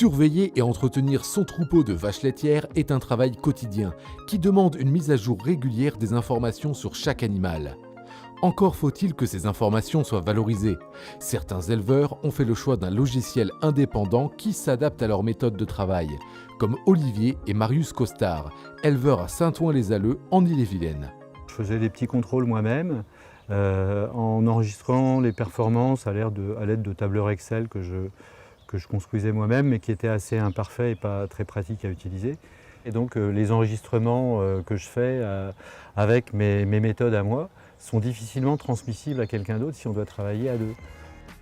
Surveiller et entretenir son troupeau de vaches laitières est un travail quotidien qui demande une mise à jour régulière des informations sur chaque animal. Encore faut-il que ces informations soient valorisées. Certains éleveurs ont fait le choix d'un logiciel indépendant qui s'adapte à leur méthode de travail, comme Olivier et Marius Costard, éleveurs à Saint-Ouen-les-Alleux en Ille-et-Vilaine. Je faisais des petits contrôles moi-même en enregistrant les performances à l'aide de tableurs Excel que je construisais moi-même, mais qui étaient assez imparfaits et pas très pratiques à utiliser. Et donc les enregistrements que je fais avec mes méthodes à moi sont difficilement transmissibles à quelqu'un d'autre si on doit travailler à deux.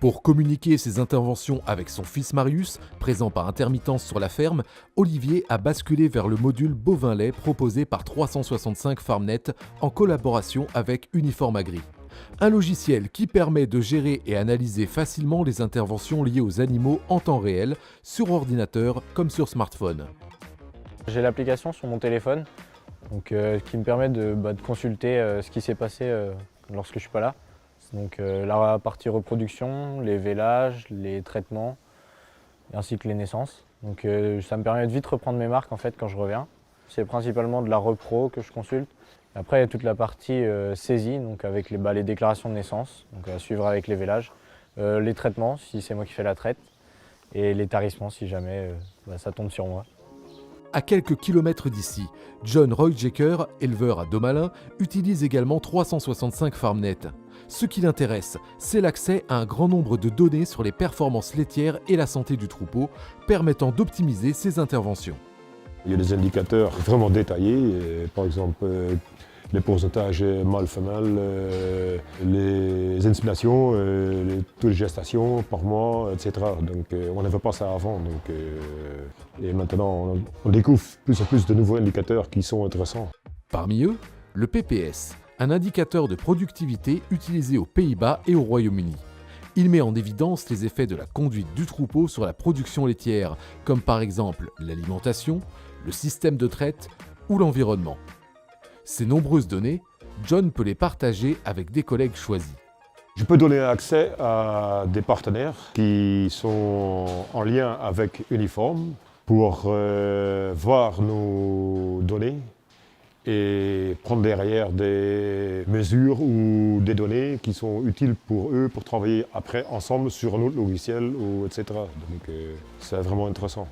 Pour communiquer ses interventions avec son fils Marius, présent par intermittence sur la ferme, Olivier a basculé vers le module bovin-lait proposé par 365 FarmNet en collaboration avec Uniform Agri. Un logiciel qui permet de gérer et analyser facilement les interventions liées aux animaux en temps réel, sur ordinateur comme sur smartphone. J'ai l'application sur mon téléphone qui me permet de consulter ce qui s'est passé lorsque je ne suis pas là. Donc la partie reproduction, les vélages, les traitements, ainsi que les naissances. Donc ça me permet de vite reprendre mes marques en fait quand je reviens. C'est principalement de la repro que je consulte. Après il y a toute la partie saisie, donc avec les déclarations de naissance, donc à suivre avec les vélages, les traitements si c'est moi qui fais la traite, et les tarissements si jamais ça tombe sur moi. À quelques kilomètres d'ici, John Royjacker, éleveur à Domalin, utilise également 365 FarmNet. Ce qui l'intéresse, c'est l'accès à un grand nombre de données sur les performances laitières et la santé du troupeau, permettant d'optimiser ses interventions. Il y a des indicateurs vraiment détaillés, par exemple les pourcentages mâle-femelle, les inséminations, les taux de gestation par mois, etc. Donc on n'avait pas ça avant. Et maintenant on découvre plus en plus de nouveaux indicateurs qui sont intéressants. Parmi eux, le PPS, un indicateur de productivité utilisé aux Pays-Bas et au Royaume-Uni. Il met en évidence les effets de la conduite du troupeau sur la production laitière, comme par exemple l'alimentation, le système de traite ou l'environnement. Ces nombreuses données, John peut les partager avec des collègues choisis. Je peux donner accès à des partenaires qui sont en lien avec Uniform pour voir nos données et prendre derrière des mesures ou des données qui sont utiles pour eux pour travailler après ensemble sur un autre logiciel, etc. Donc c'est vraiment intéressant.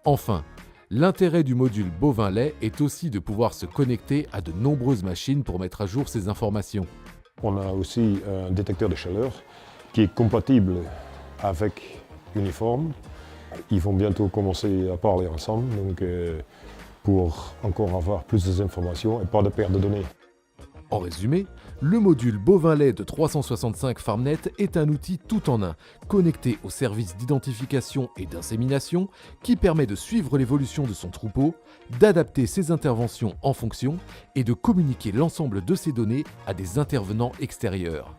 Enfin, l'intérêt du module bovin-lait est aussi de pouvoir se connecter à de nombreuses machines pour mettre à jour ces informations. On a aussi un détecteur de chaleur qui est compatible avec Uniform. Ils vont bientôt commencer à parler ensemble, donc pour encore avoir plus d'informations et pas de perte de données. En résumé, le module bovin-lait de 365 FarmNet est un outil tout en un, connecté au service d'identification et d'insémination, qui permet de suivre l'évolution de son troupeau, d'adapter ses interventions en fonction et de communiquer l'ensemble de ces données à des intervenants extérieurs.